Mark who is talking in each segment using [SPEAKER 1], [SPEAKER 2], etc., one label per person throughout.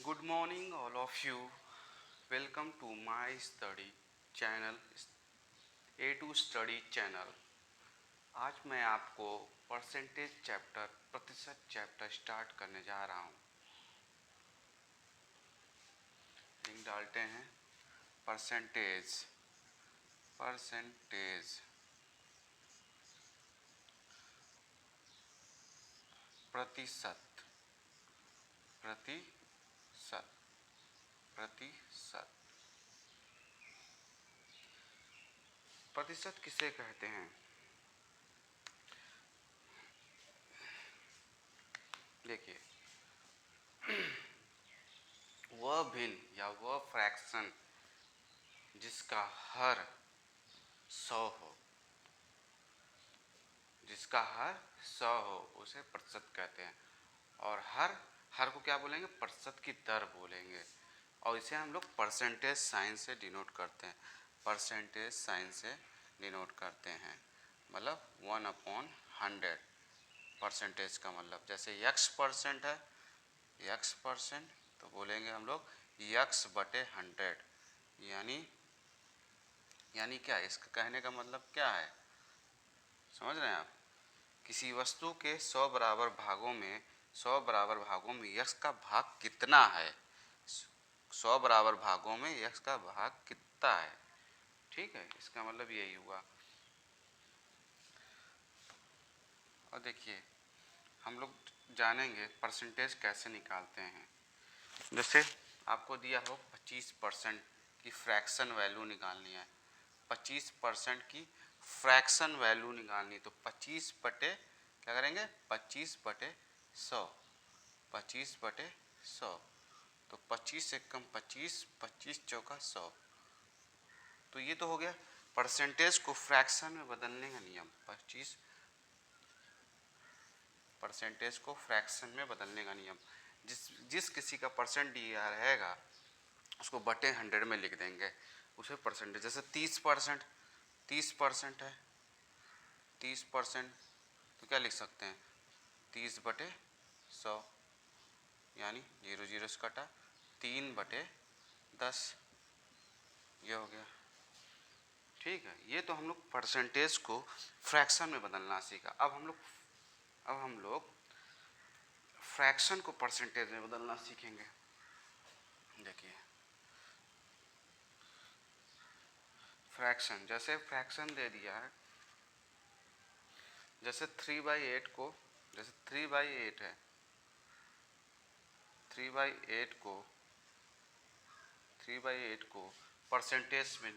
[SPEAKER 1] Good morning, all of you. Welcome to my study channel, A2 Study channel. आज मैं आपको percentage chapter प्रतिशत chapter start करने जा रहा हूँ। लिंक डालते हैं। परसेंटेज परसेंटेज प्रतिशत प्रतिशत प्रतिशत प्रतिशत किसे कहते हैं? देखिए, वह भिन्न या वह फ्रैक्शन जिसका हर 100 हो, जिसका हर 100 हो उसे प्रतिशत कहते हैं। और हर को क्या बोलेंगे? प्रतिशत की दर बोलेंगे। और इसे हम लोग परसेंटेज साइन से डिनोट करते हैं। परसेंटेज साइन से डिनोट करते हैं, मतलब 1/100 परसेंटेज का मतलब। जैसे x% है, x% तो बोलेंगे हम लोग x/100। यानी क्या? इसका कहने का मतलब क्या है, समझ रहे हैं आप? किसी वस्तु के 100 बराबर भागों में 100 बराबर भागों में यक्स का भाग कितना है? 100 बराबर भागों में यक्स का भाग कितना है? ठीक है, इसका मतलब यही हुआ। और देखिए, हम लोग जानेंगे परसेंटेज कैसे निकालते हैं। जैसे आपको दिया हो 25% की फ्रैक्शन वैल्यू निकालनी है। 25% की फ्रैक्शन वैल्यू निकालनी, तो 25 बटे क्या करेंगे? 25/100। 25/100 तो 25 से कम 25, 25 चौका 100। तो ये तो हो गया परसेंटेज को फ्रैक्शन में बदलने का नियम। 25 परसेंटेज को फ्रैक्शन में बदलने का नियम। जिस किसी का परसेंट दिया रहेगा उसको बटे 100 में लिख देंगे, उसे परसेंटेज। जैसे 30% 30% है, 30% तो क्या लिख सकते हैं? 30/100, यानी 0 0 से कटा 3/10, ये हो गया। ठीक है, ये तो हम लोग परसेंटेज को फ्रैक्शन में बदलना सीखा। अब हम लोग फ्रैक्शन को परसेंटेज में बदलना सीखेंगे। देखिए, फ्रैक्शन, जैसे फ्रैक्शन दे दिया है, जैसे 3/8 को, जैसे 3/8 है, 3/8 को परसेंटेज में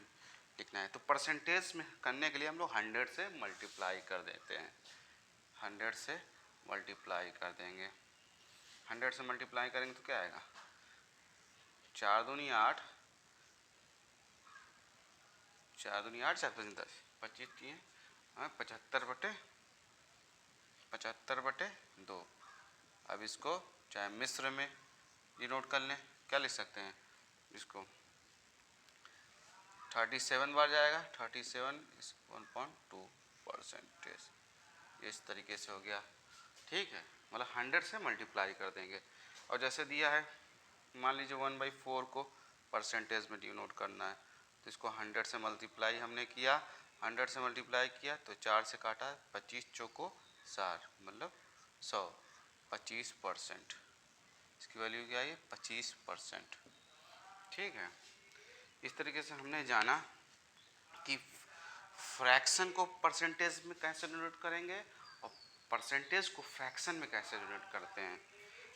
[SPEAKER 1] लिखना है। तो परसेंटेज में करने के लिए हम लोग 100 से मल्टीप्लाई कर देते हैं। 100 से मल्टीप्लाई कर देंगे। 100 से मल्टीप्लाई करेंगे तो क्या आएगा? 4 दूनी 8, 4 दूनी 8, 4 5 10, 25 दिए 75/2। अब इसको चाहे मिस्र में डिनोट कर लें, क्या लिख सकते हैं इसको? 37 बार जाएगा, 37 इस 1.2 परसेंटेज। इस तरीके से हो गया। ठीक है, मतलब 100 से मल्टीप्लाई कर देंगे। और जैसे दिया है, मान लीजिए 1/4 को परसेंटेज में डिनोट करना है, तो इसको 100 से मल्टीप्लाई हमने किया। 100 से मल्टीप्लाई किया तो 4 से काटा, 25 चौको 60, मतलब 100, 25%। इसकी वैल्यू क्या है? 25%। ठीक है, इस तरीके से हमने जाना कि फ्रैक्शन को परसेंटेज में कैसे डिनोट करेंगे और परसेंटेज को फ्रैक्शन में कैसे डिनोट करते हैं।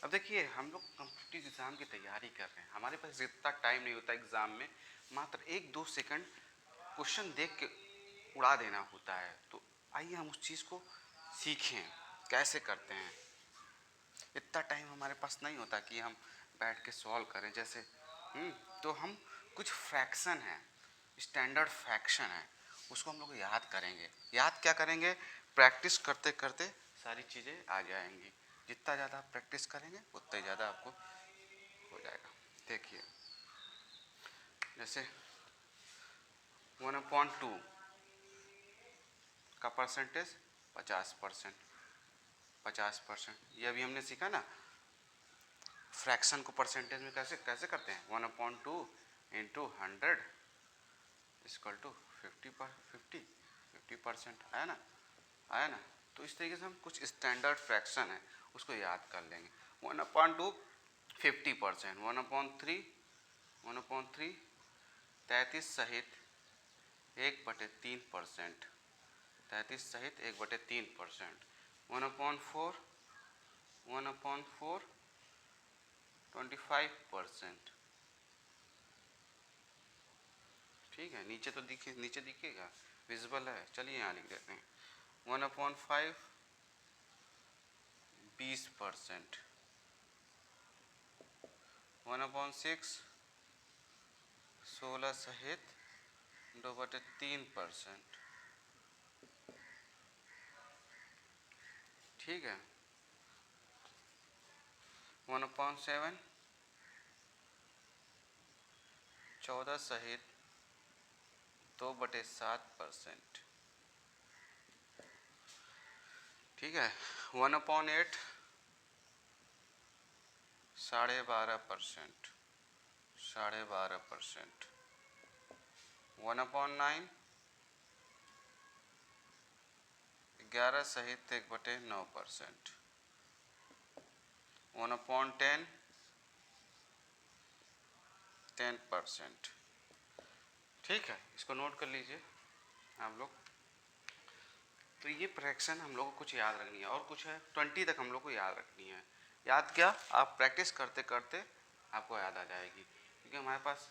[SPEAKER 1] अब देखिए, हम लोग कॉम्पिटिटिव एग्ज़ाम की तैयारी कर रहे हैं, हमारे पास इतना टाइम नहीं होता एग्ज़ाम में, मात्र 1-2 सेकंड क्वेश्चन देख के उड़ा देना होता है। तो आइए हम उस चीज़ को सीखें कैसे करते हैं। इतना टाइम हमारे पास नहीं होता कि हम बैठ के सॉल्व करें। जैसे तो हम कुछ फ्रैक्शन है, स्टैंडर्ड फ्रैक्शन है, उसको हम लोग याद करेंगे। याद क्या करेंगे? प्रैक्टिस करते करते सारी चीज़ें आ जाएंगी। जितना ज़्यादा आप प्रैक्टिस करेंगे उतना ही ज़्यादा आपको हो जाएगा। देखिए, जैसे 1/2 का परसेंटेज 50%। 50%, ये अभी हमने सीखा ना। फ्रैक्शन को परसेंटेज में कैसे कैसे करते हैं, 1/2 इंटू 100 इक्वल टू 50%। आया ना। तो इस तरीके से हम कुछ स्टैंडर्ड फ्रैक्शन है उसको याद कर लेंगे। 1/2 50%, 1/3 33 सहित 1/3%, 33 सहित 1/3%, 1/4 25%। ठीक है, नीचे तो नीचे दिखेगा, विजिबल है। चलिए यहाँ लिख देते हैं 1/5 20%, 1/6 16 सहित 2/3%। ठीक है, 1/7 14 सहित 2/7%। ठीक है, 1/8 12.5%, 12.5%, 1/9 11 सहित 1/9%, 1/10 10%। ठीक है, इसको नोट कर लीजिए आप लोग। तो ये फ्रैक्शन हम लोग को कुछ याद रखनी है, और कुछ है 20 तक हम लोग को याद रखनी है। याद क्या, आप प्रैक्टिस करते करते आपको याद आ जाएगी, क्योंकि हमारे पास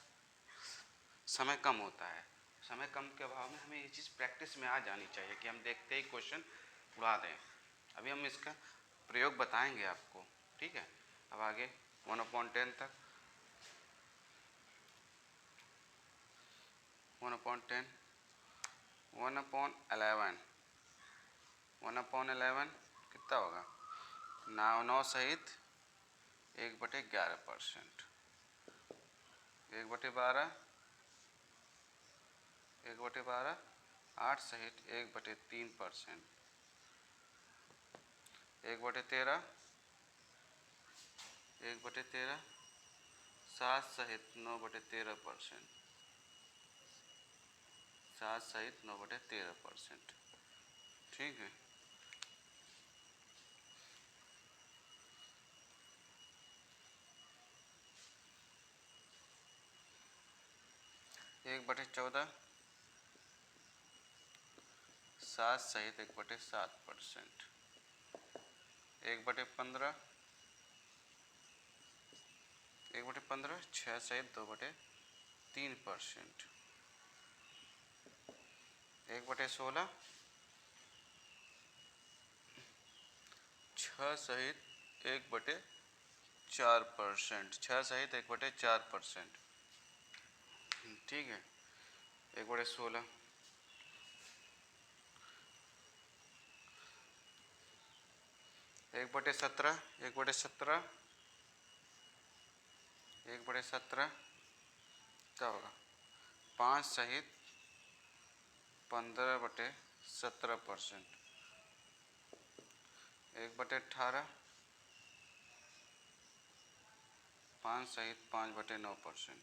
[SPEAKER 1] समय कम होता है। समय कम के अभाव में हमें ये चीज़ प्रैक्टिस में आ जानी चाहिए कि हम देखते ही क्वेश्चन उड़ा दें। अभी हम इसका प्रयोग बताएंगे आपको। ठीक है, अब आगे 1/10 तक, 1/10 1/11 1/11 कितना होगा, 9 सहित 1/11%, 1/12 1/12 8 सहित 1/3%, 1/13 1/13 7 सहित 9/13%, 7 सहित 9/13%। ठीक है, एक बटे 14 7 सहित 1/7%, 1/15 6 सहित 2/3%, 1/16 6 सहित 1/4%, 6 सहित 1/4%। ठीक है, 1/16 1/17 1/17 1/17 क्या होगा, 5 सहित 15/17%, 1/18 5 सहित 5/9%,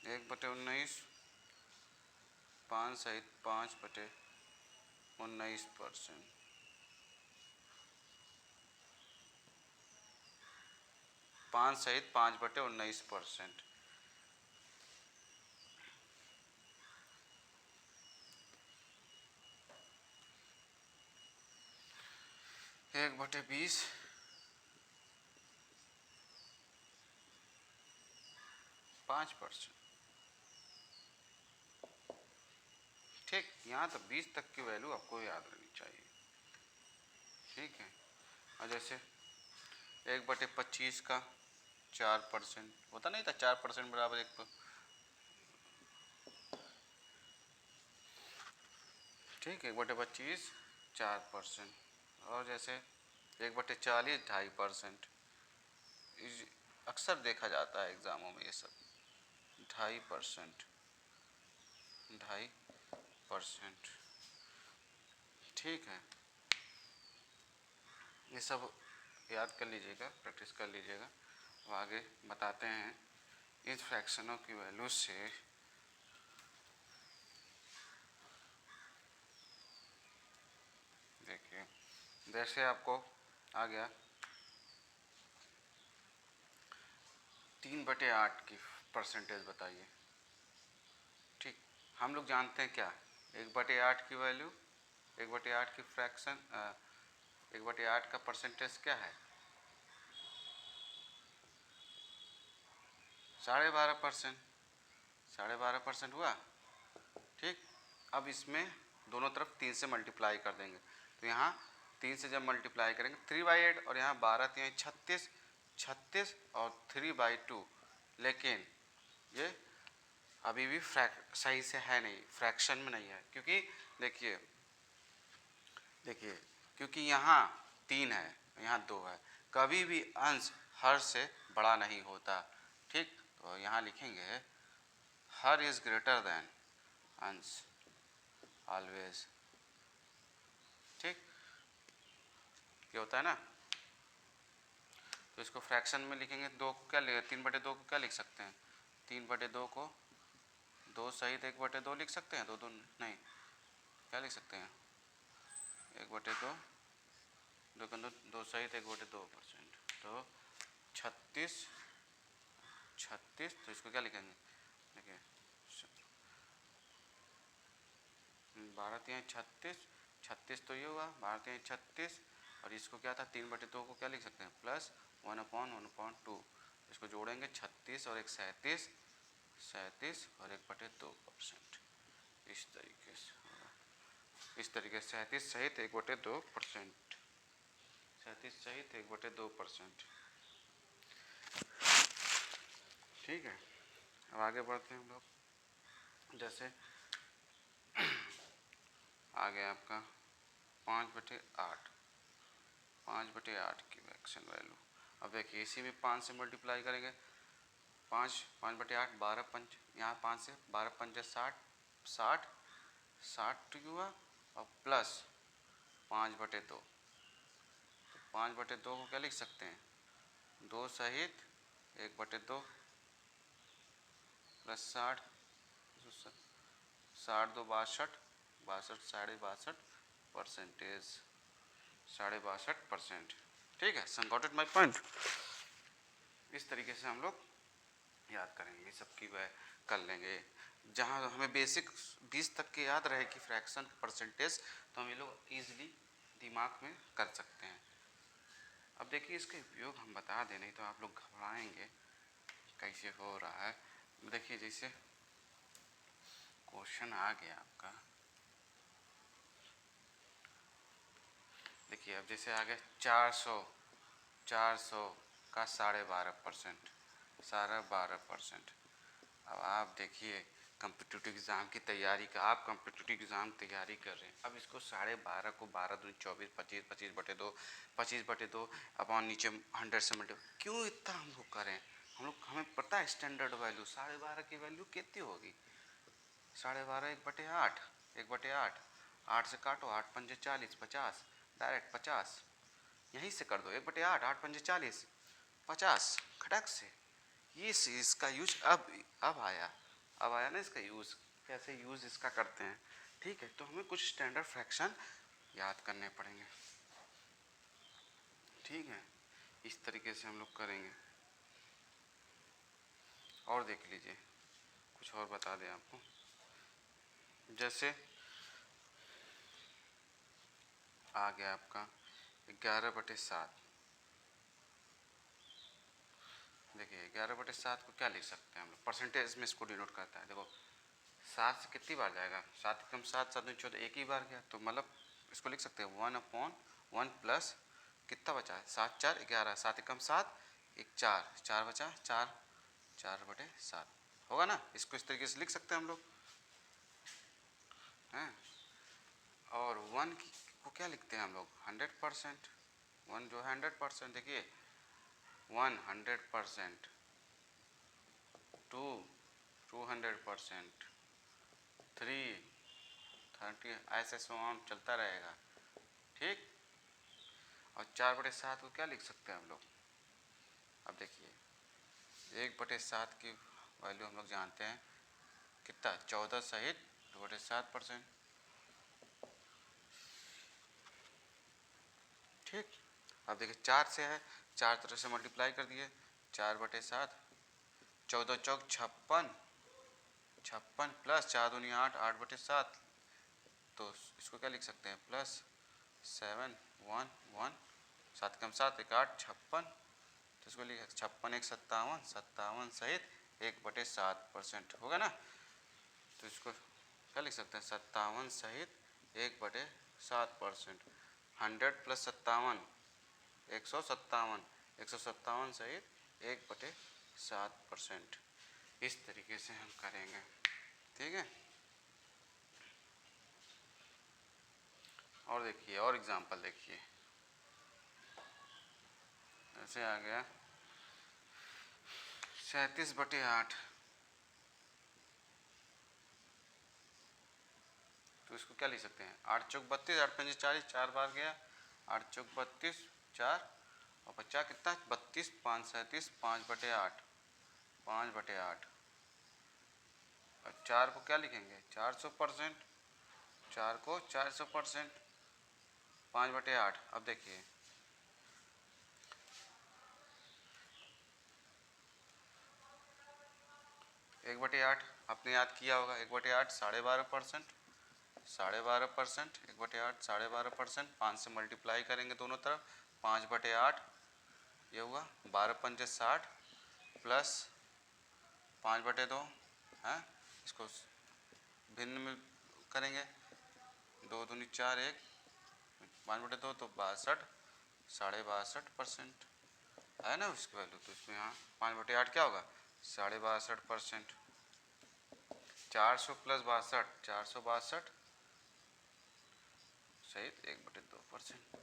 [SPEAKER 1] 1/19 5 सहित 5/19%, 5 सहित 5/19%। 1/20 5%। ठीक, यहाँ तो 20 तक की वैल्यू आपको याद रखनी चाहिए। ठीक है, और जैसे 1/25 का 4% होता नहीं था, 4% बराबर 1 पर। ठीक है, 1/25 4%, और जैसे 1/40 2.5%। अक्सर देखा जाता है एग्ज़ामों में ये सब, 2.5%, 2.5%। ठीक है, ये सब याद कर लीजिएगा, प्रैक्टिस कर लीजिएगा। अब आगे बताते हैं इन फ्रैक्शनों की वैल्यू से देखिए, जैसे आपको आ गया 3/8 की परसेंटेज बताइए। ठीक, हम लोग जानते हैं क्या 1/8 की वैल्यू, 1/8 की फ्रैक्शन 1/8 का परसेंटेज क्या है 12.5%, 12.5% हुआ। ठीक, अब इसमें दोनों तरफ 3 से मल्टीप्लाई कर देंगे, तो यहाँ 3 से जब मल्टीप्लाई करेंगे 3/8 और यहाँ 12×3 36, 36 और 3/2, लेकिन ये अभी भी सही से है नहीं, फ्रैक्शन में नहीं है, क्योंकि देखिए देखिए क्योंकि यहाँ 3 है, यहाँ 2 है, कभी भी अंश हर से बड़ा नहीं होता। ठीक, तो यहाँ लिखेंगे हर इज ग्रेटर देन अंश ऑलवेज। ठीक, ये होता है ना। तो इसको फ्रैक्शन में लिखेंगे, 2 को क्या लिखेंगे 3/2 को क्या लिख सकते हैं 3/2 को 2 सहित 1/2 लिख सकते हैं, 2 नहीं, क्या लिख सकते हैं 1/2, 2 सहित 1/2%, तो 36, तो इसको क्या लिखेंगे, देखिए 12×3 36, 36 तो ये हुआ 12×3 36, और इसको क्या था 3/2 को क्या लिख सकते हैं प्लस 1/1/2, इसको जोड़ेंगे 36 और 1 37, 37 और 1/2%, इस तरीके से होगा, इस तरीके से 37 सहित 1/2%, 37 सहित 1/2%। ठीक है, अब आगे बढ़ते हैं हम लोग। जैसे आ गया आपका 5/8, 5/8 की फ्रैक्शन वैल्यू। अब देखिए इसी में 5 से मल्टीप्लाई करेंगे, 5/8 12 पंच, यहाँ 5 से 12 पंच 60, 60 60 हुआ, और प्लस 5/2, तो 5/2 को क्या लिख सकते हैं 2 सहित 1/2 प्लस 60, 60 2 62, 62 62%, 62%। ठीक है, सम गॉट इट माई पॉइंट। इस तरीके से हम लोग याद करेंगे, सबकी वह कर लेंगे। जहाँ हमें बेसिक 20 तक के याद रहे कि फ्रैक्शन परसेंटेज, तो हम ये लोग ईजिली दिमाग में कर सकते हैं। अब देखिए इसके उपयोग हम बता दें, नहीं तो आप लोग घबराएंगे कैसे हो रहा है। देखिए जैसे क्वेश्चन आ गया आपका, देखिए अब जैसे आ गया 400 का 12.5%, 12.5%। अब आप देखिए कम्पिटिटिव एग्ज़ाम की तैयारी का, आप कम्पिटिटिव एग्ज़ाम तैयारी कर रहे हैं, अब इसको 12.5 को 12 दूनी 24, 25, 25/2, 25/2 अपॉन नीचे 100 से मल्टीप्लाई, क्यों इतना हम लोग करें, हमें पता है स्टैंडर्ड वैल्यू 12.5 की वैल्यू कितनी होगी 12.5 1/8, 1/8, 8 से काटो 8 पंजे 40, 50, डायरेक्ट 50, यहीं से कर दो 1/8, 8 पंजे 40, 50 खटक से। ये इसका यूज अब आया ना इसका यूज़, कैसे यूज़ इसका करते हैं। ठीक है, तो हमें कुछ स्टैंडर्ड फ्रैक्शन याद करने पड़ेंगे। ठीक है, इस तरीके से हम लोग करेंगे। और देख लीजिए कुछ और बता दें आपको, जैसे आ गया आपका 11/7। देखिए 11/7 को क्या लिख सकते हैं हम लोग, परसेंटेज में इसको डिनोट करता है। देखो 7 से कितनी बार जाएगा, 7 कम 7, 7 14, एक ही बार गया, तो मतलब इसको लिख सकते हैं 1/1 प्लस कितना बचा है 7 4 11, 7 कम 7, 1 4, 4 बचा 4, 4/7 होगा ना। इसको इस तरीके से लिख सकते हैं हम लोग हैं। और 1 को क्या लिखते हैं हम लोग 100%, 1 जो है 100%, देखिए 1 100%, 2 200%, 3 30, ऐसे सो ऑन चलता रहेगा। ठीक, और 4/7 को क्या लिख सकते हैं हम लोग? अब देखिए 1/7 की वैल्यू हम लोग जानते हैं कितना, 14 सहित 2/7%। ठीक, अब देखिए 4 से है, 4 तरह से मल्टीप्लाई कर दिए, 4/7, 14 चौक 56, 56 प्लस 4 दूनी 8, 8/7, तो इसको क्या लिख सकते हैं प्लस 7 1 1, 7 कम 7 एक 8, 56, तो इसको लिख 56 एक 57, 57 सहित 1/7% होगा ना, तो इसको क्या लिख सकते हैं 57 सहित 1/7%। 100 प्लस 57 157, 157 सहित 1/7%। इस तरीके से हम करेंगे, ठीक है। और देखिए और एग्जांपल देखिए, ऐसे आ गया 37/8, तो इसको क्या लिख सकते हैं 8 चौक 32, 8 पंजे 40, 4 बार गया, 8 चौक 32, 4 और 50 कितना 32, 5 37, 5/8, 5/8, और 4 को क्या लिखेंगे 400%, 4 को 400%, 5/8। अब देखिए 1/8 आपने याद किया होगा, 1/8 12.5%, 12.5%, 1/8 12.5%, 5 से मल्टीप्लाई करेंगे दोनों तरफ, 5/8 ये हुआ, 12 पंजे 60 प्लस 5/2 है, इसको भिन्न में करेंगे, 2 दूनी 4 1, 5/2 तो 62, 62.5% है ना उसकी वैल्यू, तो इसमें यहाँ 5/8 क्या होगा 62.5%, 400 प्लस 62, 462 सहित 1/2%।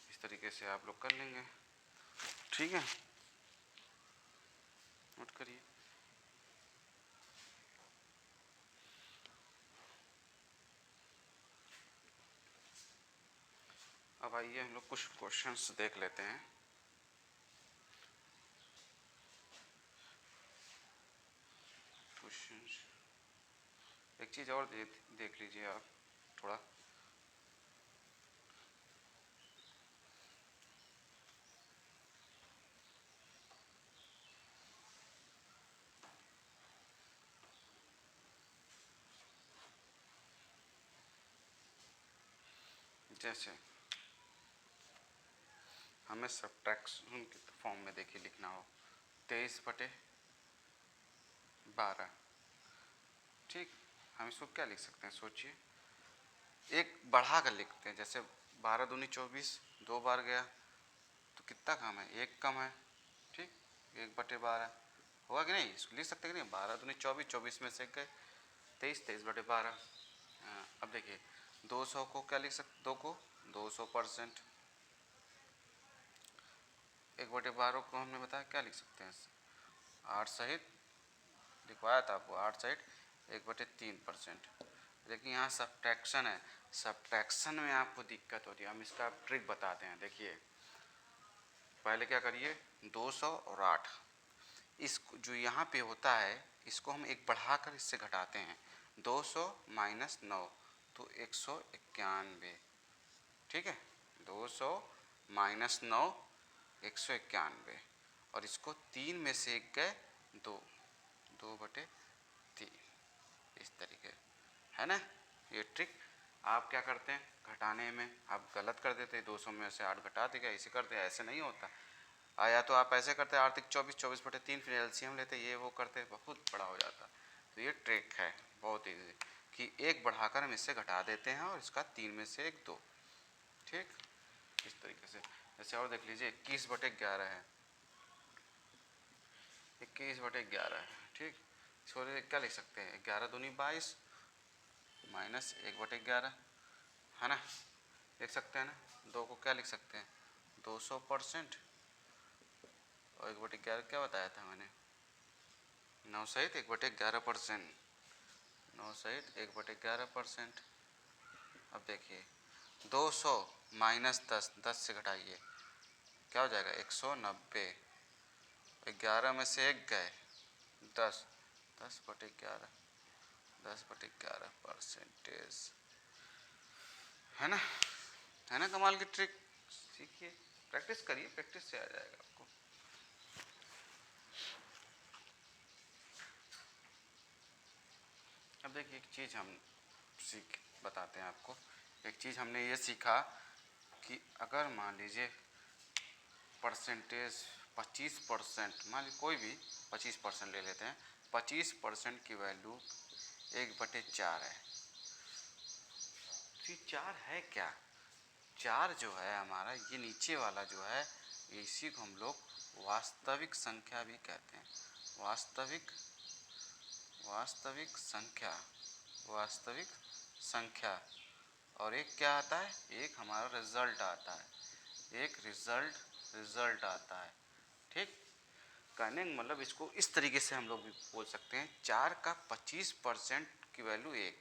[SPEAKER 1] इस तरीके से आप लोग कर लेंगे, ठीक है, नोट करिए। अब आइए हम लोग कुछ क्वेश्चंस देख लेते हैं। क्वेश्चंस एक चीज़ और देख लीजिए आप थोड़ा, जैसे हमें सब्ट्रैक्शन के फॉर्म में देखिए लिखना हो 23/12, ठीक, हम इसको क्या लिख सकते हैं सोचिए, एक बढ़ा कर लिखते हैं, जैसे 12 दूनी 24, 2 बार गया तो कितना कम है 1 कम है, ठीक, 1/12 होगा कि नहीं, इसको लिख सकते हैं कि नहीं, 12 दूनी 24, 24 में से गए 23, 23/12। अब देखिए 200 को क्या लिख सकते, 2 को 200%, 1/12 को हमने बताया क्या लिख सकते हैं 8 सहित, लिखवाया था आपको 8 सहित 1/3%। लेकिन यहाँ सब्ट्रैक्शन है, सब्ट्रैक्शन में आपको दिक्कत होती है, हम इसका ट्रिक बताते हैं। देखिए पहले क्या करिए 200 और 8, इस जो यहाँ पे होता है इसको हम एक बढ़ाकर इससे घटाते हैं, 200 माइनस 9 तो 191, ठीक है, 200 माइनस 9 191, और इसको 3 में से 1 गए 2, 2/3, इस तरीके है ना। ये ट्रिक आप क्या करते हैं घटाने में, आप गलत कर देते हैं, 200 में से 8 घटा देगा, ऐसे करते हैं, ऐसे नहीं होता। या तो आप ऐसे करते हैं आर्थिक 24, 24/3, फिर एलसीएम लेते, ये वो करते, बहुत बड़ा हो जाता। तो ये ट्रिक है बहुत ईजी, कि एक बढ़ाकर हम इससे घटा देते हैं और इसका 3 में से 1 2, ठीक, इस तरीके से। जैसे और देख लीजिए 21/11 है, 21/11 है, ठीक, इसको क्या लिख सकते हैं 11 दूनी 22 माइनस 1/11, है ना, लिख सकते हैं ना। 2 को क्या लिख सकते हैं 200%, और 1/11 क्या बताया था मैंने 9 सहित 1/11%, 9 सहित 1/11%। अब देखिए 200 माइनस 10, 10 से घटाइए क्या हो जाएगा 190, 11 में से एक गए 10, 10/11, 10/11%, है ना कमाल की ट्रिक। सीखिए, प्रैक्टिस करिए, प्रैक्टिस से आ जाएगा आपको। अब देखिए एक चीज़ हम बताते हैं आपको। एक चीज़ हमने ये सीखा कि अगर मान लीजिए परसेंटेज 25%, मान लीजिए कोई भी 25% ले लेते हैं, 25% की वैल्यू 1/4 है। तो 4 है क्या? 4 जो है हमारा, ये नीचे वाला जो है, इसी को हम लोग वास्तविक संख्या भी कहते हैं। वास्तविक संख्या, वास्तविक संख्या। और एक क्या आता है, एक हमारा रिजल्ट आता है, एक रिजल्ट आता है। ठीक, कहने का मतलब इसको इस तरीके से हम लोग भी बोल सकते हैं, 4 का 25% की वैल्यू 1,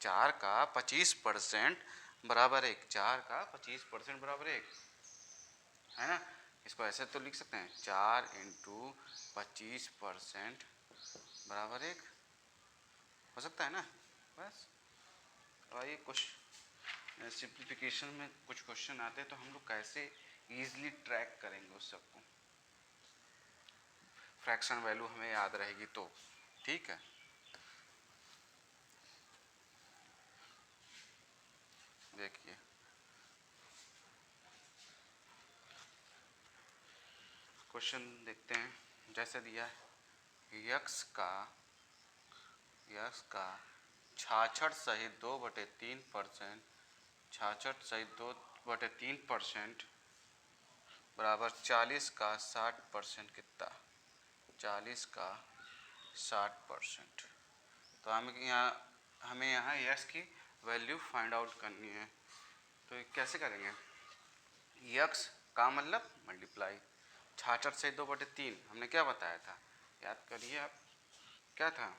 [SPEAKER 1] 4 का 25% बराबर 1, 4 का 25% बराबर 1, है ना। इसको ऐसे तो लिख सकते हैं, 4 × 25% बराबर 1, हो सकता है ना। बस आइए कुछ सिंप्लीफिकेशन में कुछ क्वेश्चन आते हैं तो हम लोग कैसे ईजिली ट्रैक करेंगे उस सबको। फ्रैक्शन वैल्यू हमें याद रहेगी तो ठीक है। देखिए क्वेश्चन देखते हैं, जैसे दिया है यक्स का 66 सहित 2/3%, 66 सहित 2/3% बराबर 40 का 60% कितना, 40 का 60%। तो हमें यहाँ यक्स की वैल्यू फाइंड आउट करनी है। तो ये कैसे करेंगे, यक्स का मतलब मल्टीप्लाई 66 से 2/3, हमने क्या बताया था, याद करिए आप, क्या था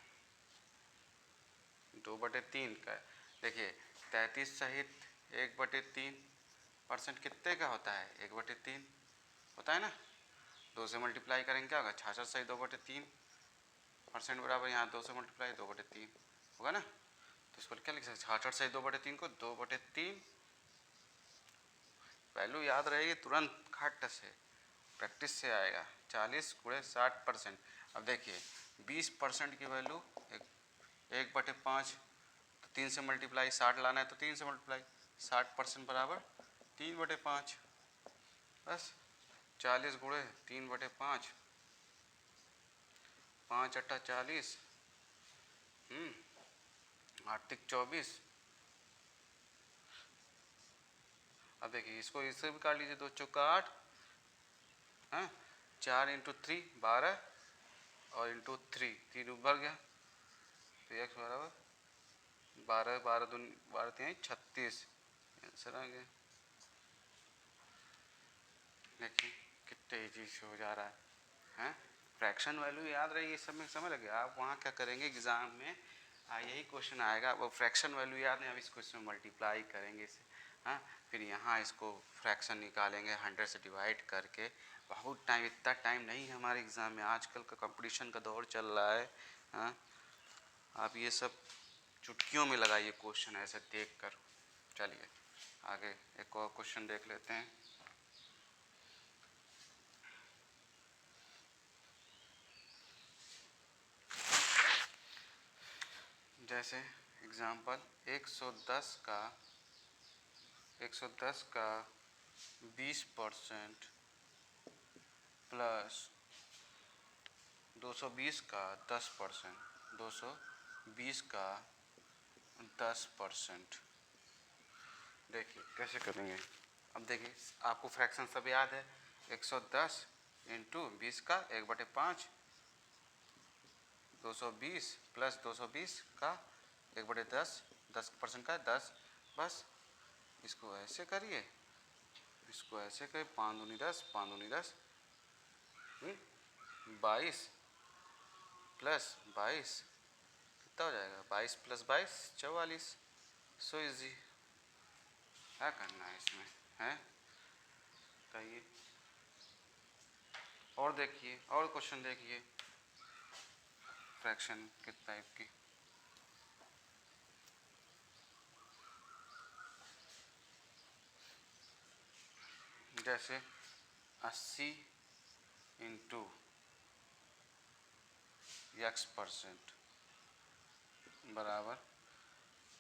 [SPEAKER 1] 2/3 का। देखिए 33 सहित 1/3% कितने का होता है, 1/3 होता है ना। 2 से मल्टीप्लाई करेंगे क्या होगा, 66 सहित 2/3% बराबर, यहाँ 2 से मल्टीप्लाई 2/3 होगा ना। तो इस पर क्या लिख सकते हैं, 66 सहित 2/3 को 2/3, वैल्यू याद रहेगी तुरंत खट से, प्रैक्टिस से आएगा। 40 × 60%। अब देखिए 20% की वैल्यू 1/5, तो 3 से मल्टीप्लाई 60 लाना है तो 3 से मल्टीप्लाई, 60% बराबर 3/5, बस 40 × 3/5, 5 × 8 = 40, 8 × 24। अब देखिए इसको इससे भी काट लीजिए, 2 चौका 8, हाँ 4 × 3 12 और × 3 3 ऊपर गया, तो x बराबर 12, 12 दूनी 12 3 36, आंसर आ गया। देखिए कितने ईजी से हो जा रहा है, हैं। फ्रैक्शन वैल्यू याद रही, ये सब में समझ लगे। आप वहाँ क्या करेंगे एग्ज़ाम में, यही क्वेश्चन आएगा, वो फ्रैक्शन वैल्यू याद नहीं, अब इसको इसमें मल्टीप्लाई करेंगे इसे, हाँ फिर यहाँ इसको फ्रैक्शन निकालेंगे 100 से डिवाइड करके। बहुत टाइम, इतना टाइम नहीं है हमारे एग्ज़ाम में, आजकल का कंपटीशन का दौर चल रहा है, हाँ। आप ये सब चुटकियों में लगाइए क्वेश्चन ऐसे देख कर। चलिए आगे एक और क्वेश्चन देख लेते हैं। जैसे एग्जाम्पल 110 का 20% प्लस 220 का 10%, 220 का 10%। देखिए कैसे करेंगे। अब देखिए आपको फ्रैक्शन सब याद है, 110 × 20 का 1/5, 220 प्लस 220 का 1/10, 10% का 10, बस इसको ऐसे करिए, इसको ऐसे करिए, 5 दूनी 10, 5 दूनी 10, 22 प्लस 22 कितना हो जाएगा, 22 + 22 44। सो इजी, क्या करना है इसमें, है कहिए। और देखिए, और क्वेश्चन देखिए फ्रैक्शन किस टाइप की। जैसे 80 इंटू x% बराबर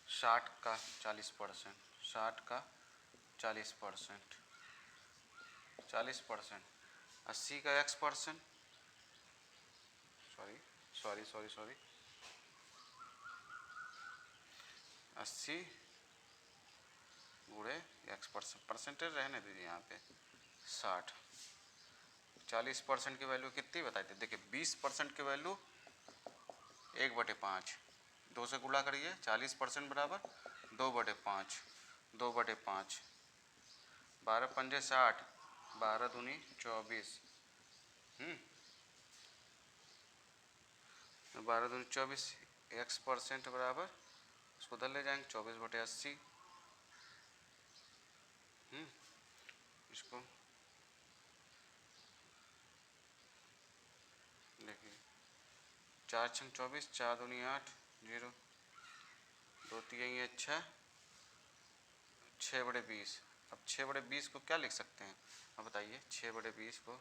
[SPEAKER 1] 60 का 40%, 60 का 40%, 40%, 80 का x%, सॉरी 80 गुणे x%, परसेंटेज रहने दीजिए यहाँ पे, 60, 40% की वैल्यू कितनी बताई थी, देखिए 20% की वैल्यू 1/5, 2 से गुणा करिए, 40% बराबर 2/5, 2/5, 12 पंजे 60, 12 दूनी 24, 12 दूनी 24, x% बराबर, उसको उधर ले जाएंगे 24/80, इसको देखिए 4 छंग 24, 4 दूनी 8, 0, 2 3 6, 6/20। अब 6/20 को क्या लिख सकते हैं, अब बताइए 6/20 को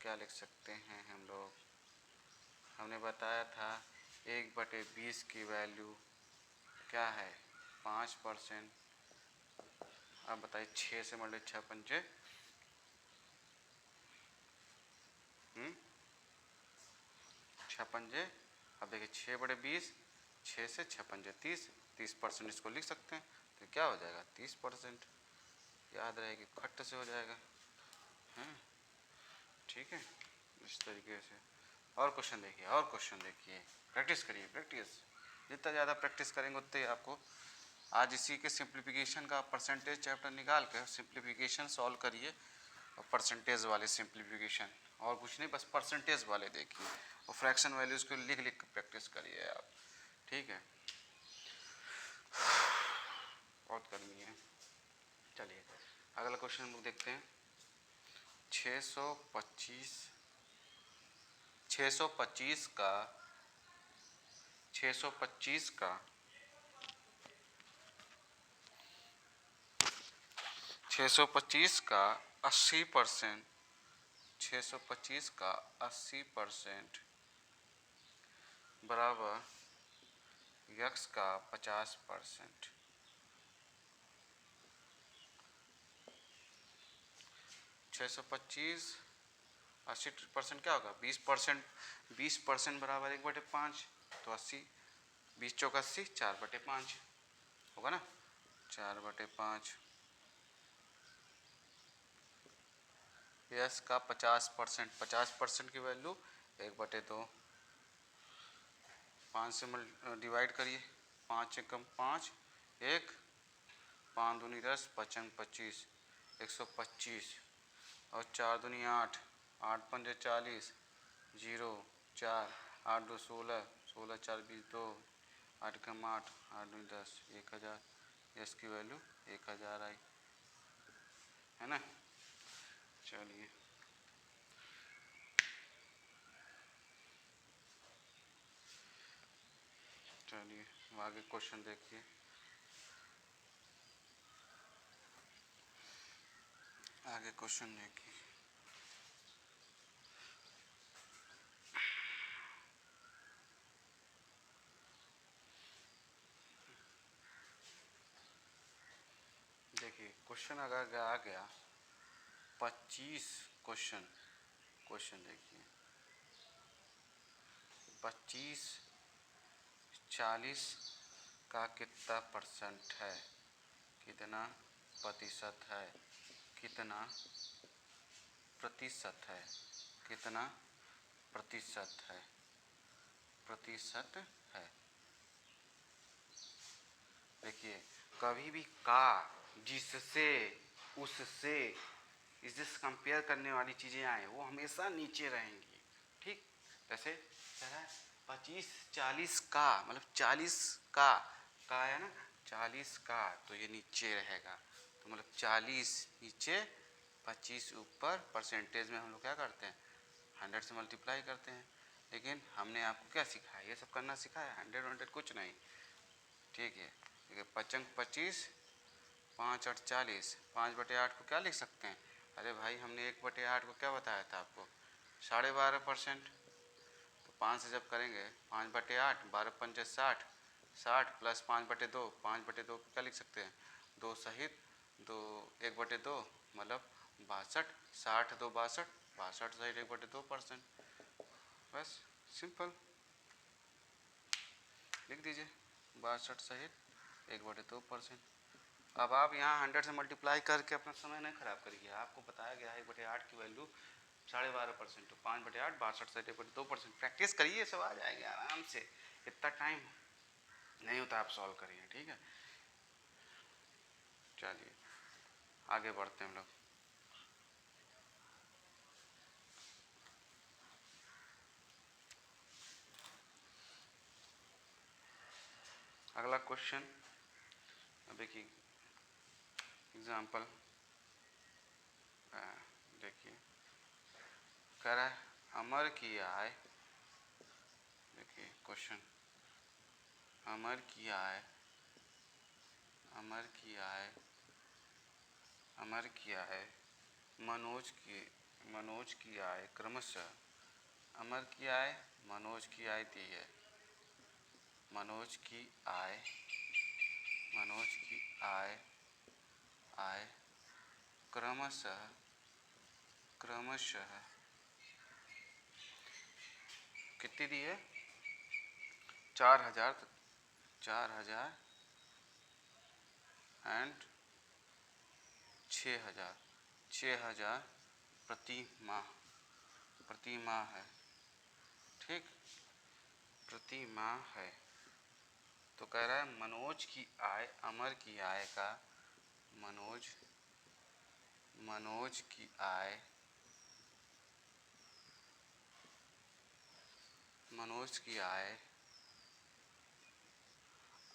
[SPEAKER 1] क्या लिख सकते हैं हम लोग। हमने बताया था 1/20 की वैल्यू क्या है 5%। अब बताइए 6 से मल्टे 6 पंजे 6 पंजे, अब देखिए 6/20, 6 से 6 पंजे 30, 30% इसको लिख सकते हैं, तो क्या हो जाएगा 30%, याद रहेगी, खट्ट से हो जाएगा, हैं, ठीक है, इस तरीके से। और क्वेश्चन देखिए, और क्वेश्चन देखिए, प्रैक्टिस करिए, प्रैक्टिस जितना ज़्यादा प्रैक्टिस करेंगे उतने ही आपको। आज इसी के सिंप्लीफिकेशन का परसेंटेज चैप्टर निकाल कर सिंप्लीफिकेशन सॉल्व करिए, और परसेंटेज वाले सिंप्लीफिकेशन, और कुछ नहीं, बस परसेंटेज वाले देखिए, और फ्रैक्शन वैल्यूज़ को लिख लिख कर प्रैक्टिस करिए आप, ठीक है। बहुत गर्मी है, चलिए अगला क्वेश्चन हम लोग देखते हैं। 625 का 625 का 625 का 80%, 625 का 80% बराबर x का 50%। 625 80% क्या होगा, 20%, 20% बराबर 1/5, तो 80, 20 चौक 80, 4/5 होगा ना, 4/5। यस का 50%, 50% की वैल्यू 1/2, 5 से डिवाइड करिए, 5 एकम 5, 1, 5 दूनी 10, 5 अंक 25, 125, और 4 दूनी 8, 8 पंजे 40, 0, 4, 8 2 16, 16 4 20, 2, 8 कम 8, 8 दूनी 10, 1000, यस की वैल्यू 1000 आई, है ना। चलिए चलिए आगे क्वेश्चन देखिए, आगे क्वेश्चन देखिए। देखिए क्वेश्चन अगर आ गया 25, क्वेश्चन देखिए 25 40 का कितना परसेंट है, कितना प्रतिशत है, कितना प्रतिशत है, कितना प्रतिशत है, प्रतिशत है। देखिए कभी भी का, जिससे, उससे, इससे कंपेयर करने वाली चीज़ें आए वो हमेशा नीचे रहेंगी, ठीक। जैसे 25 40 का, मतलब 40 का है ना, 40 का, तो ये नीचे रहेगा, तो मतलब 40 नीचे 25 ऊपर, परसेंटेज में हम लोग क्या करते हैं 100 से मल्टीप्लाई करते हैं। लेकिन हमने आपको क्या सिखाया, ये सब करना सिखाया, 100 कुछ नहीं। ठीक है, देखिए 25 5 8 40, 5/8 को क्या लिख सकते हैं? अरे भाई हमने 1/8 को क्या बताया था आपको, 12.5%। तो 5 से जब करेंगे 5/8, 12×5 = 60, 60 प्लस 5/2, 5/2 को क्या लिख सकते हैं, 2 सहित 2, 1/2 मतलब 62, 60 2 62, 62 सहित 1/2%। बस सिंपल लिख दीजिए, 62 सहित 1/2%। अब आप यहाँ 100 से मल्टीप्लाई करके अपना समय नहीं खराब करिए, आपको बताया गया है 1/8 की वैल्यू 12.5%, तो 5/8 62 से 1/2%। प्रैक्टिस करिए, सब आ जाएंगे आराम से, इतना टाइम नहीं होता, आप सॉल्व करिए। ठीक है, चलिए आगे बढ़ते हैं हम लोग। अगला क्वेश्चन, अब देखिए एग्जाम्पल, देखिए कह रहा है अमर की आय, देखिए क्वेश्चन, अमर की आय, अमर की आय, अमर की आय, मनोज की आय क्रमशः, अमर की आय मनोज की आय दी है, मनोज की आय, मनोज की आय, आय क्रमशः, क्रमशः कितनी दी है, 4,000, 4,000 एंड 6,000, 6,000 प्रति माह, प्रति माह है। ठीक, प्रति माह है। तो कह रहा है मनोज की आय, अमर की आय का, मनोज, मनोज की आय, मनोज की आय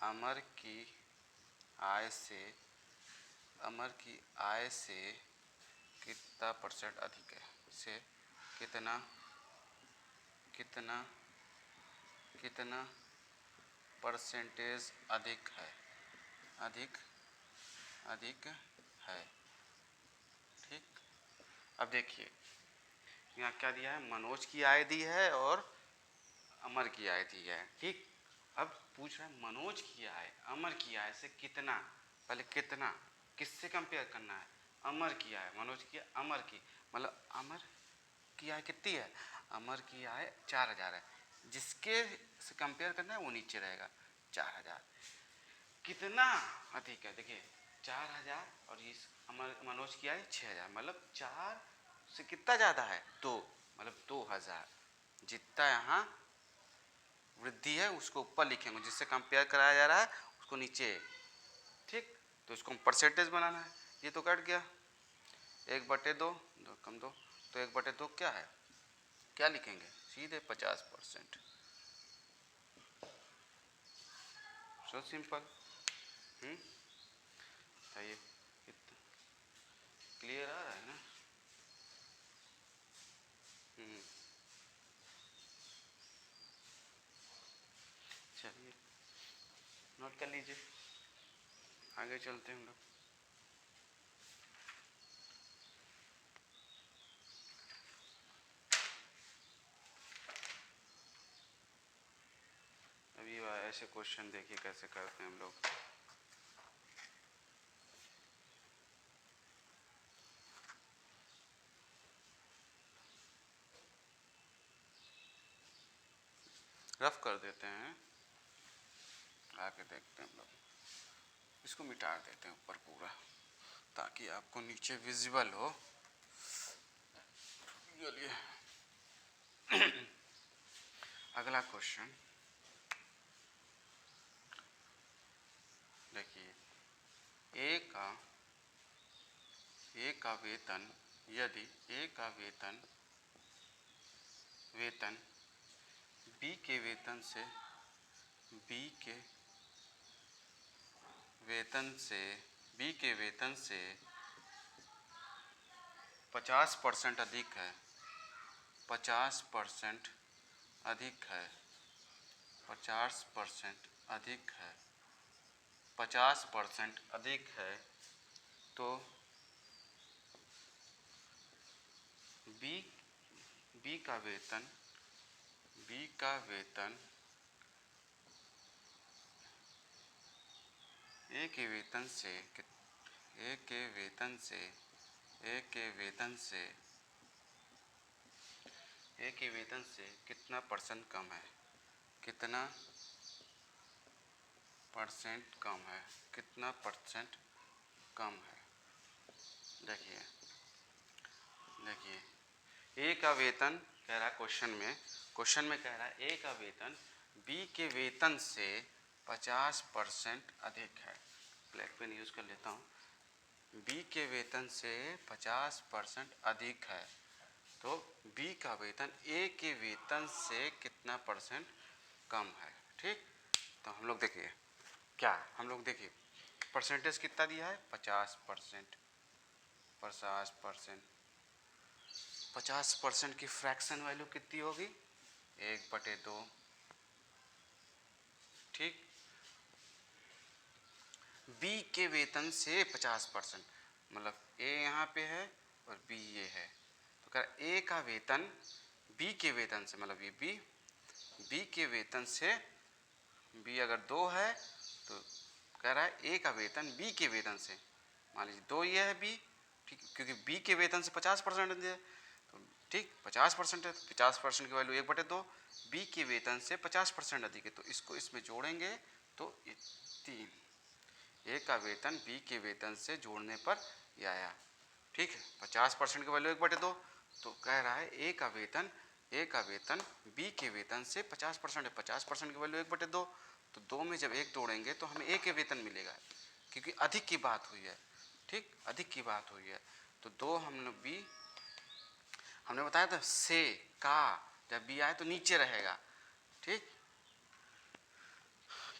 [SPEAKER 1] अमर की आय से, अमर की आय से कितना % अधिक है, से कितना, कितना, कितना % अधिक है, अधिक, अधिक है। ठीक, अब देखिए यहाँ क्या दिया है, मनोज की आय दी है और अमर की आय दी है। ठीक, अब पूछ रहा है मनोज की आय अमर की आय से कितना, पहले कितना, किससे कंपेयर करना है, अमर की आय, मनोज की अमर की, मतलब अमर की आय कितनी है, अमर की आय 4,000 है, जिसके से कंपेयर करना है वो नीचे रहेगा 4,000, कितना अधिक है, देखिए 4,000 और इस अमर मनोज की आय 6,000, मतलब 4 से कितना ज़्यादा है, 2, मतलब 2,000, जितना यहाँ वृद्धि है उसको ऊपर लिखेंगे, जिससे कंपेयर कराया जा रहा है उसको नीचे। ठीक, तो इसको हम परसेंटेज बनाना है, ये तो कट गया, 1/2, 2 कम 2, तो 1/2 क्या है, क्या लिखेंगे, सीधे 50%। So simple. ये क्लियर आ रहा है ना। चलिए नोट कर लीजिए, आगे चलते हैं हम लोग। अभी ऐसे क्वेश्चन देखिए कैसे करते हैं हम लोग। रफ कर देते हैं, आगे देखते हैं हम लोग, इसको मिटा देते हैं ऊपर पूरा ताकि आपको नीचे विजिबल हो। चलिए अगला क्वेश्चन देखिए, ए का वेतन, यदि ए का वेतन, वेतन बी के वेतन से, बी के वेतन से, बी के वेतन से 50% अधिक है, 50% अधिक है, 50% अधिक है, 50% अधिक है, तो बी बी का वेतन बी का वेतन ए के वेतन से ए के वेतन से ए के वेतन से ए के वेतन से कितना परसेंट कम है, कितना परसेंट कम है, कितना परसेंट कम है। देखिए देखिए ए का वेतन कह रहा है क्वेश्चन में कह रहा है ए का वेतन बी के वेतन से 50% अधिक है। ब्लैक पेन यूज़ कर लेता हूँ। बी के वेतन से 50% अधिक है, तो बी का वेतन ए के वेतन से कितना परसेंट कम है। ठीक, तो हम लोग देखिए क्या हम लोग देखिए परसेंटेज कितना दिया है 50%। 50% की फ्रैक्शन वैल्यू कितनी होगी 1/2। ठीक, बी के वेतन से 50%, मतलब ए यहाँ पे है और बी ये है, तो कह ए का वेतन बी के वेतन से, मतलब ये बी के वेतन से, बी अगर 2 है तो कह रहा है ए का वेतन बी के वेतन से, मान लीजिए 2 ये है बी, ठीक, क्योंकि बी के वेतन से 50% है, तो ठीक 50% है, तो 50% की वैल्यू 1/2, बी के वेतन से 50% अधिक है, तो इसको इसमें जोड़ेंगे तो 3, ए का वेतन बी के वेतन से जोड़ने पर ये आया। ठीक है, 50% की वैल्यू 1/2, तो कह रहा है ए का वेतन बी के वेतन से 50% है, 50% की वैल्यू 1/2, तो 2 में जब 1 तोड़ेंगे तो हमें ए के वेतन मिलेगा, क्योंकि अधिक की बात हुई है। ठीक, अधिक की बात हुई है, तो 2 हमने बताया था से का, जब बी आए तो नीचे रहेगा। ठीक,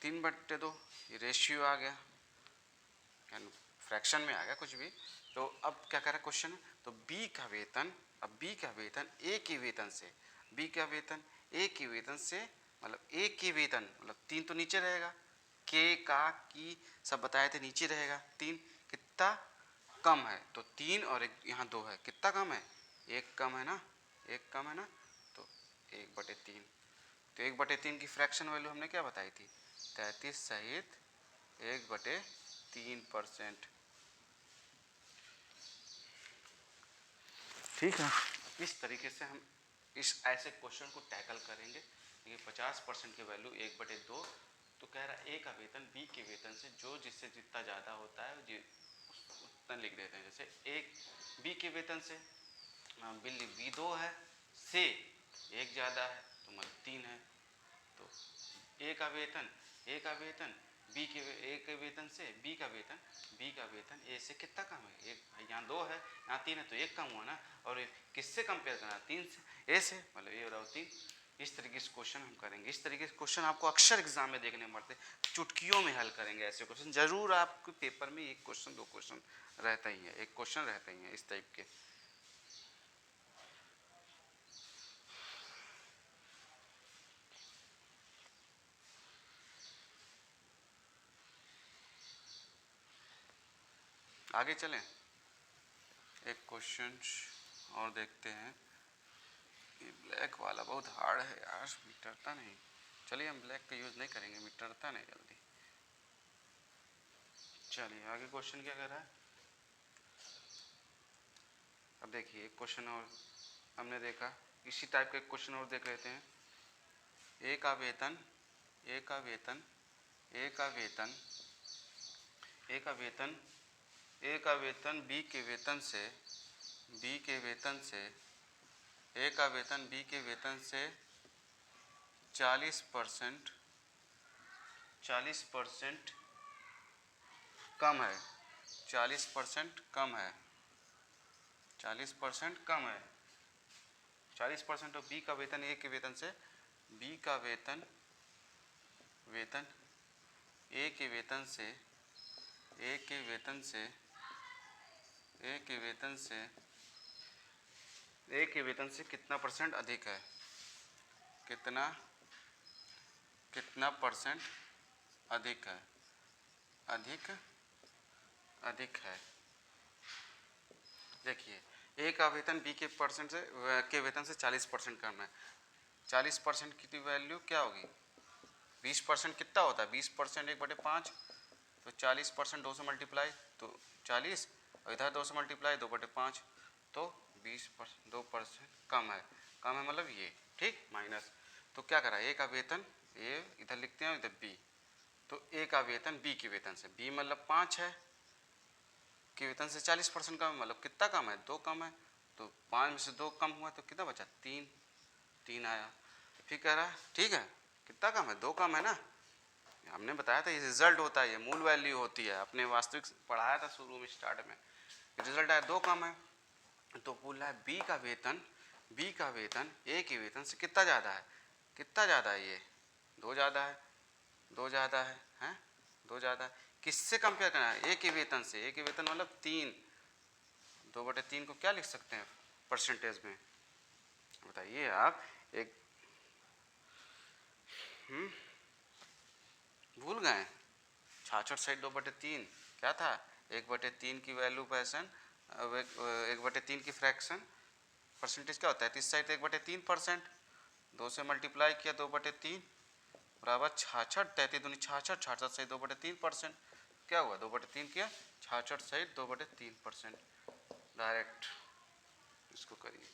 [SPEAKER 1] 3/2 ये रेशियो आ गया, फ्रैक्शन में आ गया कुछ भी। तो अब क्या कह रहा है क्वेश्चन, तो बी का वेतन, अब बी का वेतन ए के वेतन से, बी का वेतन ए के वेतन से, मतलब ए के वेतन मतलब 3 तो नीचे रहेगा, के का की सब बताए थे नीचे रहेगा, 3 कितना कम है, तो 3 और एक यहाँ 2 है, कितना कम है 1 कम है ना, 1 कम है ना, तो 1/3, तो 1/3 की फ्रैक्शन वैल्यू हमने क्या बताई थी 33 सहित 1/3%। ठीक है, इस तरीके से हम इस ऐसे क्वेश्चन को टैकल करेंगे। देखिए 50% की वैल्यू 1/2, तो कह रहा है ए का वेतन बी के वेतन से जो जिससे जितना ज़्यादा होता है उतना लिख देते हैं। जैसे एक बी के वेतन से बिल बी 2 है, से 1 ज़्यादा है तो मतलब 3 है, तो ए का वेतन बी के ए के वेतन से बी का वेतन ए से कितना कम है, एक यहाँ 2 है यहाँ 3 है, तो 1 कम हुआ ना, और किससे कंपेयर करना 3 से, ए से, मतलब ए और 3। इस तरीके से क्वेश्चन हम करेंगे। इस तरीके से क्वेश्चन आपको अक्सर एग्जाम में देखने पड़ते, चुटकियों में हल करेंगे ऐसे क्वेश्चन। जरूर आपके पेपर में 1 क्वेश्चन 2 क्वेश्चन रहता ही है, 1 क्वेश्चन रहता ही है इस टाइप के। आगे चलें, एक क्वेश्चन और देखते हैं। ये ब्लैक वाला बहुत हार्ड है यार, मिटरता नहीं। चलिए हम ब्लैक का यूज़ नहीं करेंगे, मिटरता नहीं जल्दी। चलिए आगे क्वेश्चन क्या कर रहा है। अब देखिए एक क्वेश्चन और हमने देखा, इसी टाइप का एक क्वेश्चन और देख लेते हैं। ए का वेतन ए का वेतन ए का वेतन ए का वेतन ए का वेतन बी के वेतन से बी के वेतन से ए का वेतन बी के वेतन से 40% कम है, 40% कम है, 40% कम है। 40% और बी का वेतन ए के वेतन से, बी का वेतन ए के वेतन से ए के वेतन से ए के वेतन से ए के वेतन से कितना परसेंट अधिक है, कितना परसेंट अधिक है, अधिक है। देखिए ए का वेतन बी के परसेंट से के वेतन से 40% कम है। 40% की वैल्यू क्या होगी, 20% कितना होता है, 20% 1/5, तो 40% 2 से मल्टीप्लाई तो 40, और इधर 2 से मल्टीप्लाई 2/5, तो 20% 2% कम है। कम है मतलब ये, ठीक, माइनस। तो क्या करा, ए का वेतन ए इधर लिखते हैं, इधर बी, तो ए का वेतन बी के वेतन से, बी मतलब 5 है, के वेतन से 40% कम है, मतलब कितना कम है, 2 कम है, तो 5 में से 2 कम हुआ तो कितना बचा, 3 आया। फिर कह रहा है ठीक है कितना कम है, 2 कम है ना, हमने बताया था ये रिजल्ट होता है, ये मूल वैल्यू होती है, अपने वास्तविक पढ़ाया था शुरू में स्टार्ट में। रिजल्ट आया 2 कम है, तो बोल रहा है बी का वेतन ए के वेतन से कितना ज़्यादा है, कितना ज़्यादा है, ये 2 ज़्यादा है, 2 ज़्यादा है, हैं 2 ज़्यादा है। किससे कंपेयर करना है, ए के वेतन से, ए के वेतन मतलब 3, 2/3 को क्या लिख सकते हैं परसेंटेज में, बताइए आप। एक भूल गए, 66 साइड 2/3 क्या था, 1/3 की वैल्यू परसेंट, 1/3 की फ्रैक्शन परसेंटेज क्या होता है, 30 साइड 1/3%, 2 से मल्टीप्लाई किया 2/3 बराबर 66, 33 दूनी 66, 66 सही 2/3%, क्या हुआ 2/3 किया 66 सही 2/3%। डायरेक्ट इसको करिए,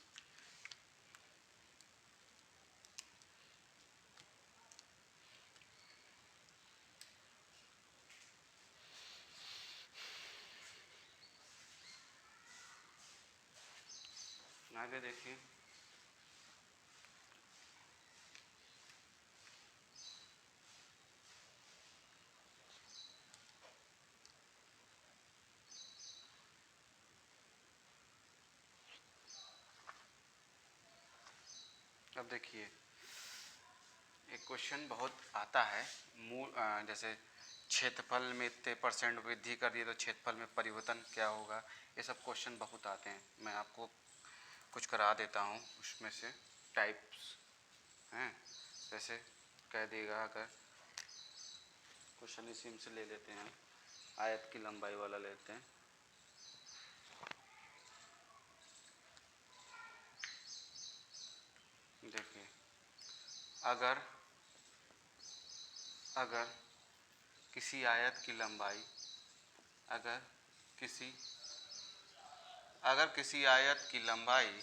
[SPEAKER 1] आगे देखिए। अब देखिए एक क्वेश्चन बहुत आता है, मूल जैसे क्षेत्रफल में इतने परसेंट वृद्धि कर दिए तो क्षेत्रफल में परिवर्तन क्या होगा, ये सब क्वेश्चन बहुत आते हैं। मैं आपको कुछ करा देता हूँ उसमें से टाइप्स हैं, जैसे कह देगा, अगर क्वेश्चन इसी से ले लेते हैं, आयत की लंबाई वाला लेते हैं। देखिए अगर किसी आयत की लंबाई, अगर किसी आयत की लंबाई,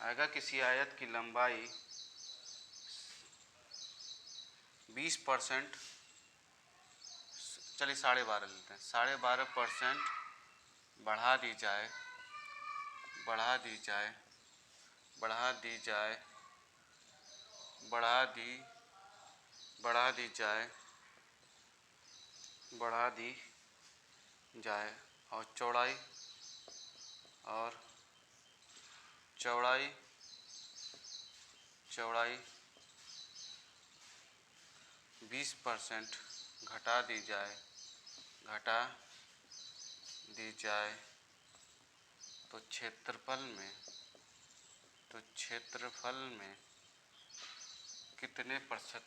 [SPEAKER 1] अगर किसी आयत की लंबाई 20%, चलिए 12.5 लेते हैं, 12.5% बढ़ा दी जाए, बढ़ा दी जाए, बढ़ा दी जाए, बढ़ा दी बढ़ा दी जाए, बढ़ा दी जाए, और चौड़ाई, और चौड़ाई चौड़ाई 20% घटा दी जाए, घटा दी जाए, तो क्षेत्रफल में कितने प्रतिशत,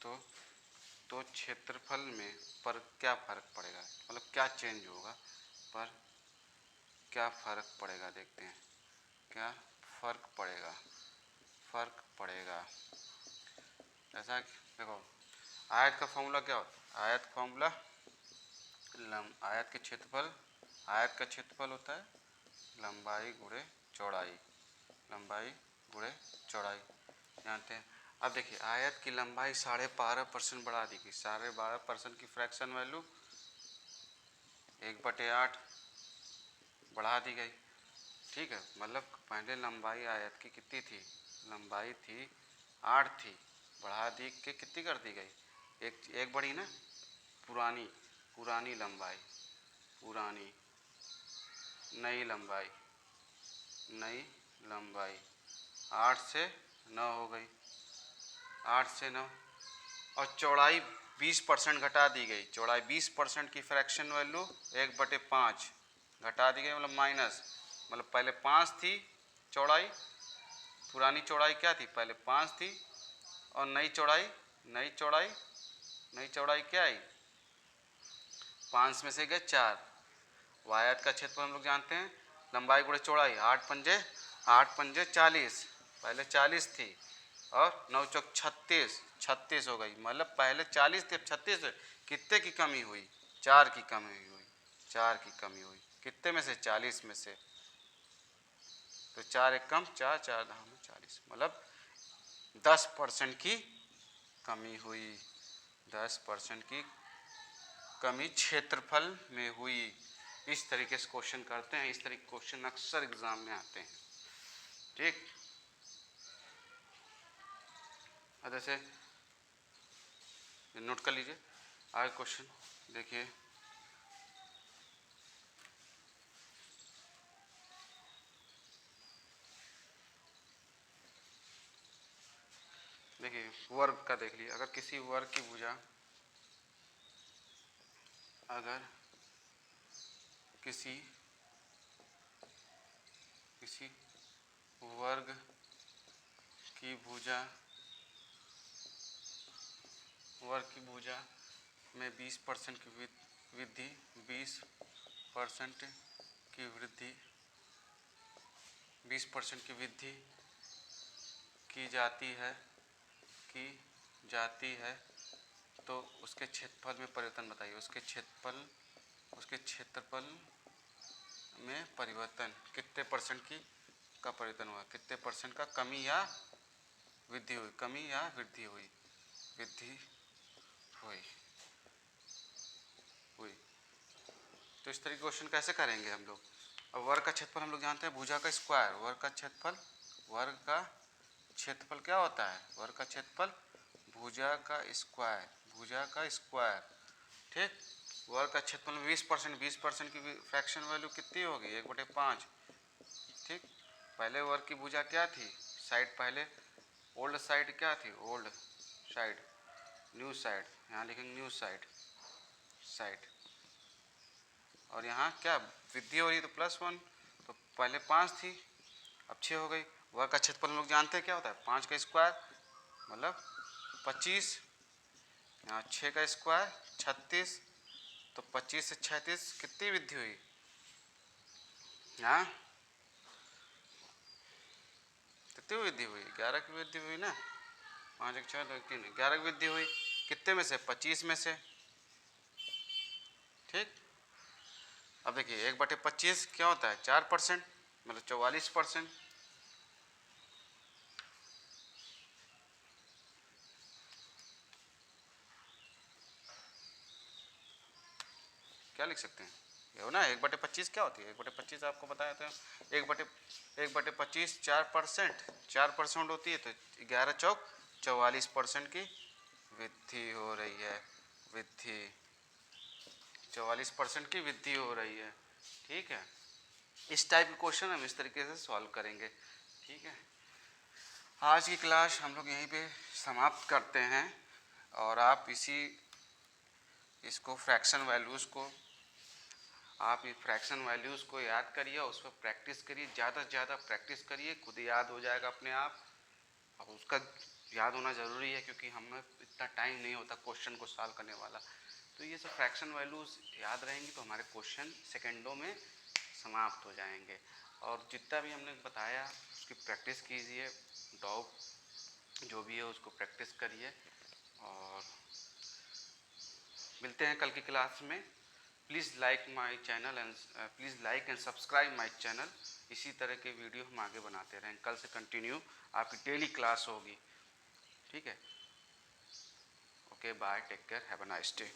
[SPEAKER 1] तो क्षेत्रफल में पर क्या फ़र्क पड़ेगा, मतलब क्या चेंज होगा, पर क्या फ़र्क पड़ेगा, देखते हैं क्या फ़र्क पड़ेगा। जैसा कि देखो आयत का फॉर्मूला क्या होता है, आयत का फॉर्मूला आयत का क्षेत्रफल होता है लंबाई गुणे चौड़ाई, लंबाई गुणे चौड़ाई, जानते हैं। अब देखिए आयत की लंबाई 12.5% बढ़ा दी गई, 12.5% की फ्रैक्शन वैल्यू 1/8 बढ़ा दी गई, ठीक है। मतलब पहले लंबाई आयत की कितनी थी, लंबाई थी 8 थी, बढ़ा दी के कितनी कर दी गई, एक बढ़ी ना, पुरानी लंबाई, पुरानी नई लंबाई 8 से 9 हो गई, 8 से 9, और चौड़ाई 20% घटा दी गई, चौड़ाई 20% की फ्रैक्शन वैल्यू 1/5 घटा दी गई, मतलब माइनस, मतलब पहले 5 थी चौड़ाई, पुरानी चौड़ाई क्या थी, पहले 5 थी, और नई चौड़ाई क्या आई, 5 में से गए 4। वायद का क्षेत्रफल हम लोग जानते हैं, लंबाई गुणे चौड़ाई, 8 पंजे 40, पहले 40 थी, और 9 चौक 36 हो गई, मतलब पहले 40 थी, अब 36 है। कितने की कमी हुई, 4 की कमी हुई, 4 की कमी हुई, कितने में से, 40 में से, तो 4 एक कम 4, 4 दाम 40, मतलब 10% की कमी हुई, 10% की कमी क्षेत्रफल में हुई। इस तरीके से क्वेश्चन करते हैं, इस तरीके के क्वेश्चन अक्सर एग्जाम में आते हैं, ठीक। जैसे नोट कर लीजिए आगे क्वेश्चन, देखिए वर्ग का देख लीजिए, अगर किसी वर्ग की भुजा, अगर किसी वर्ग की भुजा में 20% की वृद्धि 20% की वृद्धि 20% की वृद्धि की जाती है तो उसके क्षेत्रफल में परिवर्तन बताइए। उसके क्षेत्रफल में परिवर्तन कितने परसेंट का परिवर्तन हुआ, कितने परसेंट का कमी या वृद्धि हुई, तो इस तरह के क्वेश्चन कैसे करेंगे हम लोग। अब वर्ग का क्षेत्रफल हम लोग जानते हैं, भुजा का स्क्वायर, वर्ग का क्षेत्रफल क्या होता है, वर्ग का क्षेत्रफल भुजा का स्क्वायर, ठीक। वर्ग का क्षेत्रफल में 20% की फ्रैक्शन वैल्यू कितनी होगी, 1/5, ठीक। पहले वर्ग की भुजा क्या थी, साइड, पहले ओल्ड साइड क्या थी, ओल्ड साइड, न्यू साइड, यहाँ लिखेंगे न्यू साइड, और यहाँ क्या वृद्धि हो रही है तो +1, तो पहले 5 थी, अब 6 हो गई। वर्ग का क्षेत्रफल हम लोग जानते हैं क्या होता है, 5 का स्क्वायर मतलब 25, यहाँ 6 का स्क्वायर 36, तो 25 से 36 कितनी वृद्धि हुई, हाँ कितनी वृद्धि हुई, 11 की वृद्धि हुई ना, 5 1 6 2 3 11 की वृद्धि हुई, कितने में से, 25 में से, ठीक। अब देखिए 1/25 क्या होता है, 4%, मतलब 44%, क्या लिख सकते हैं, ये हो ना, 1/25 क्या होती है, 1/25 आपको बताया था, 1/25 4% होती है, तो 11 चौक 44% की वृद्धि हो रही है, 44% की वृद्धि हो रही है, ठीक है। इस टाइप के क्वेश्चन हम इस तरीके से सॉल्व करेंगे, ठीक है। आज की क्लास हम लोग यहीं पे समाप्त करते हैं, और आप इसको फ्रैक्शन वैल्यूज़ को याद करिए, उस पर प्रैक्टिस करिए, ज़्यादा से ज़्यादा प्रैक्टिस करिए, खुद याद हो जाएगा अपने आप। अब उसका याद होना ज़रूरी है, क्योंकि हमें इतना टाइम नहीं होता क्वेश्चन को सॉल्व करने वाला, तो ये सब फ्रैक्शन वैल्यूज़ याद रहेंगी तो हमारे क्वेश्चन सेकेंडों में समाप्त हो जाएंगे। और जितना भी हमने बताया उसकी प्रैक्टिस कीजिए, डाउट जो भी है उसको प्रैक्टिस करिए, और मिलते हैं कल की क्लास में। Please like my channel and please like and subscribe my channel. इसी तरह के वीडियो हम आगे बनाते रहें, कल से कंटिन्यू आपकी डेली क्लास होगी, ठीक है। Okay bye, take care, have a nice day.